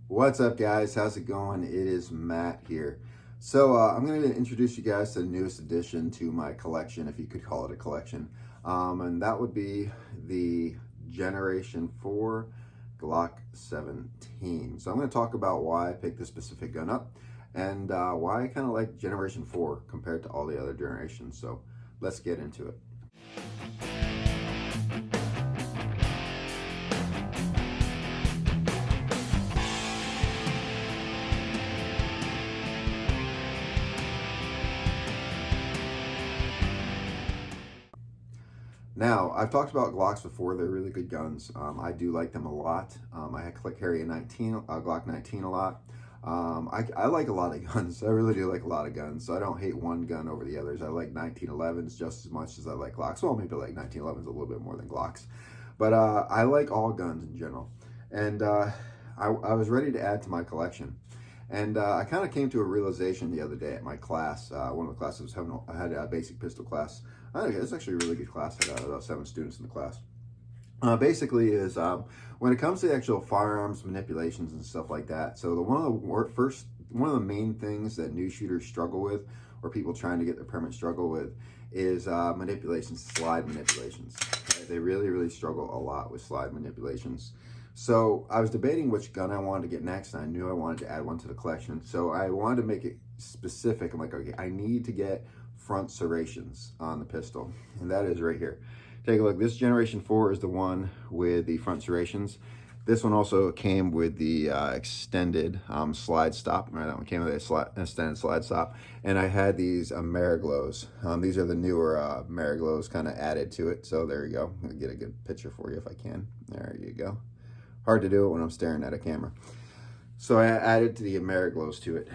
What's up, guys? How's it going? It is Matt here. I'm going to introduce you guys to the newest addition to my collection, if you could call it a collection. And that would be the Generation 4 Glock 17. So I'm going to talk about why I picked this specific gun up and why I kind of like Generation 4 compared to all the other generations. So let's get into it. Now, I've talked about Glocks before. They're really good guns. I do like them a lot. I carry a Glock 19 a lot. I like a lot of guns. I really do like a lot of guns. So I don't hate one gun over the others. I like 1911s just as much as I like Glocks. Well, maybe I like 1911s a little bit more than Glocks. But I like all guns in general. And I was ready to add to my collection. And I kind of came to a realization the other day at my class. One of the classes I had a basic pistol class. I think it's actually a really good class. I got about 7 students in the class. Basically is when it comes to actual firearms manipulations and stuff like that. So one of the main things that new shooters struggle with, or people trying to get their permit struggle with, is manipulations, slide manipulations. Right? They really struggle a lot with slide manipulations. So I was debating which gun I wanted to get next, and I knew I wanted to add one to the collection. So I wanted to make it specific. I'm like, okay, I need to get front serrations on the pistol, and that is right here. Take a look. This Generation 4 is the one with the front serrations. This one also came with the extended slide stop. Right, that one came with an extended slide stop. And I had these Mariglows. These are the newer Mariglows kind of added to it. So there you go. I'm gonna get a good picture for you if I can. There you go. Hard to do it when I'm staring at a camera. So I added the Mariglows to it.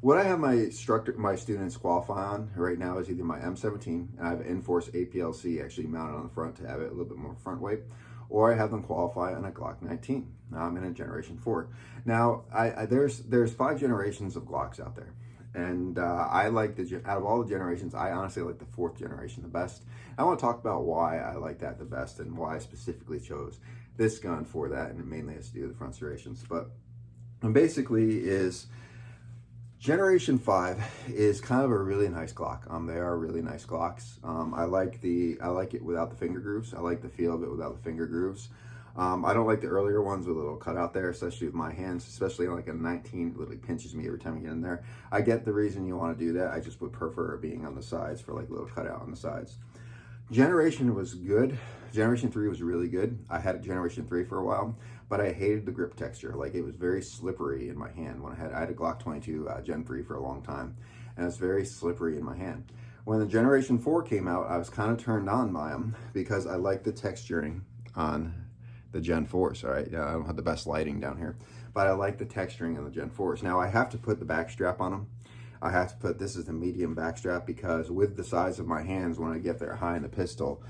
What I have my students qualify on right now is either my M17, and I have Enforce APLC actually mounted on the front to have it a little bit more front weight, or I have them qualify on a Glock 19. I'm in a Generation 4. Now, there's 5 generations of Glocks out there, and I like out of all the generations, I honestly like the 4th generation the best. I want to talk about why I like that the best and why I specifically chose this gun for that, and it mainly has to do with the front serrations. But basically is Generation 5 is kind of a really nice Glock. They are really nice Glocks. I like it without the finger grooves. I like the feel of it without the finger grooves. I don't like the earlier ones with a little cutout there, especially with my hands, especially like a 19, it literally pinches me every time I get in there. I get the reason you want to do that. I just would prefer it being on the sides for like a little cutout on the sides. Generation was good. Generation 3 was really good. I had a Generation 3 for a while, but I hated the grip texture. Like, it was very slippery in my hand when I had a Glock 22 Gen 3 for a long time, and it's very slippery in my hand. When the Generation 4 came out, I was kind of turned on by them because I like the texturing on the Gen 4s, all right? I don't have the best lighting down here, but I like the texturing on the Gen 4s. Now, I have to put the back strap on them. I have to put, this is the medium back strap, because with the size of my hands, when I get there high in the pistol,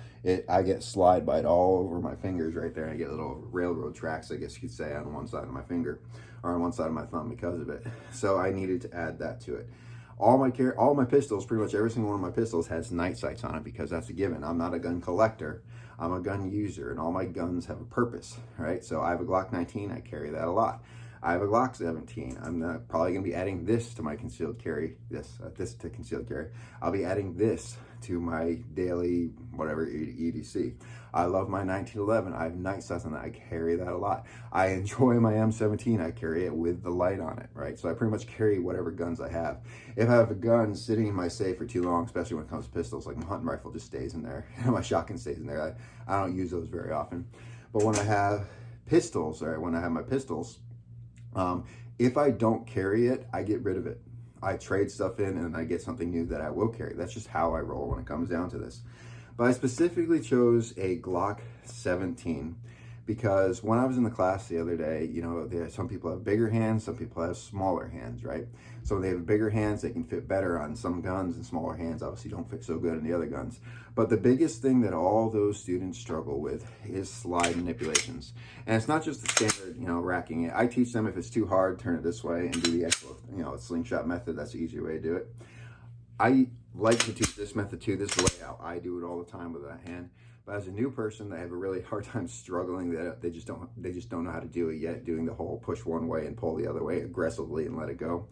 I get slide bite all over my fingers right there. I get little railroad tracks, I guess you could say, on one side of my finger or on one side of my thumb because of it. So I needed to add that to it. All my pistols, pretty much every single one of my pistols has night sights on it, because that's a given. I'm not a gun collector. I'm a gun user, and all my guns have a purpose, right? So I have a Glock 19. I carry that a lot. I have a Glock 17. I'm probably going to be adding this to my concealed carry, this to concealed carry. I'll be adding this to my daily, whatever, EDC. I love my 1911. I have night sights on that. I carry that a lot. I enjoy my M17. I carry it with the light on it, right? So I pretty much carry whatever guns I have. If I have a gun sitting in my safe for too long, especially when it comes to pistols, like my hunting rifle just stays in there. My shotgun stays in there. I don't use those very often. But when I have pistols, or when I have my pistols, if I don't carry it, I get rid of it. I trade stuff in and I get something new that I will carry. That's just how I roll when it comes down to this. But I specifically chose a Glock 17 because when I was in the class the other day, you know, some people have bigger hands, some people have smaller hands, right? So when they have bigger hands, they can fit better on some guns, and smaller hands obviously don't fit so good in the other guns. But the biggest thing that all those students struggle with is slide manipulations. And it's not just the standard, you know, racking it. I teach them if it's too hard, turn it this way and do the actual, you know, slingshot method. That's the easy way to do it. I like to teach this method too. This is the way I do it all the time with that hand. But as a new person, they have a really hard time struggling. They just don't know how to do it yet, doing the whole push one way and pull the other way aggressively and let it go.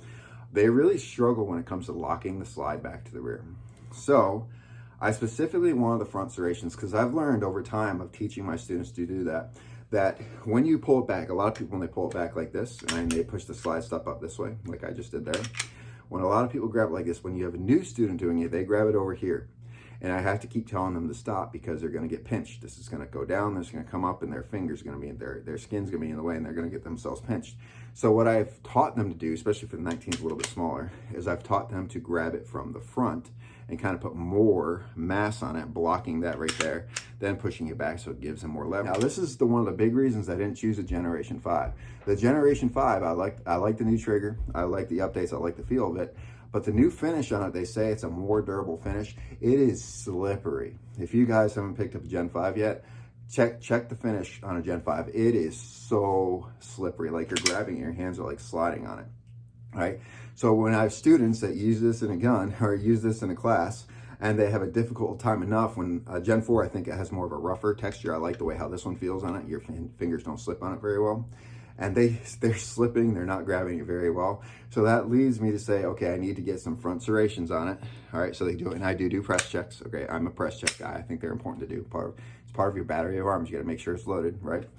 They really struggle when it comes to locking the slide back to the rear. So I specifically wanted the front serrations because I've learned over time of teaching my students to do that when you pull it back, a lot of people, when they pull it back like this and they push the slide step up this way, like I just did there, when a lot of people grab it like this, when you have a new student doing it, they grab it over here. And I have to keep telling them to stop because they're going to get pinched. This is going to go down, this is going to come up, and their fingers are going to be in their skin's going to be in the way, and they're going to get themselves pinched. So what I've taught them to do, especially for the 19s a little bit smaller, is I've taught them to grab it from the front and kind of put more mass on it, blocking that right there, then pushing it back so it gives them more leverage. Now this is one of the big reasons I didn't choose a Generation 5. The Generation 5, I like the new trigger, I like the updates, I like the feel of it. But the new finish on it, they say it's a more durable finish. It is slippery. If you guys haven't picked up a Gen 5 yet, check the finish on a Gen 5. It is so slippery, like you're grabbing it, your hands are like sliding on it, right? So when I have students that use this in a gun or use this in a class, and they have a difficult time enough when Gen 4, I think it has more of a rougher texture. I like the way how this one feels on it. Your fingers don't slip on it very well. And they're slipping, they're not grabbing it very well. So that leads me to say, okay, I need to get some front serrations on it. All right, so they do it, and I do press checks. Okay, I'm a press check guy. I think they're important to do. It's part of your battery of arms. You gotta make sure it's loaded, right?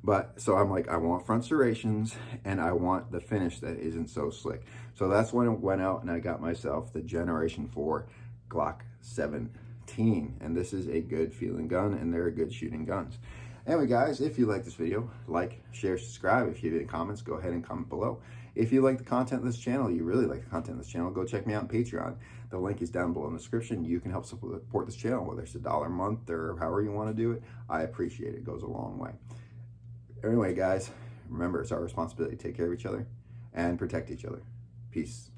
But so I'm like, I want front serrations and I want the finish that isn't so slick. So that's when I went out and I got myself the Generation 4 Glock 17. And this is a good feeling gun, and they're good shooting guns. Anyway, guys, if you like this video, like, share, subscribe. If you have any comments, go ahead and comment below. If you like the content of this channel, you really like the content of this channel, go check me out on Patreon. The link is down below in the description. You can help support this channel, whether it's $1 a month or however you want to do it. I appreciate it. It goes a long way. Anyway, guys, remember, it's our responsibility to take care of each other and protect each other. Peace.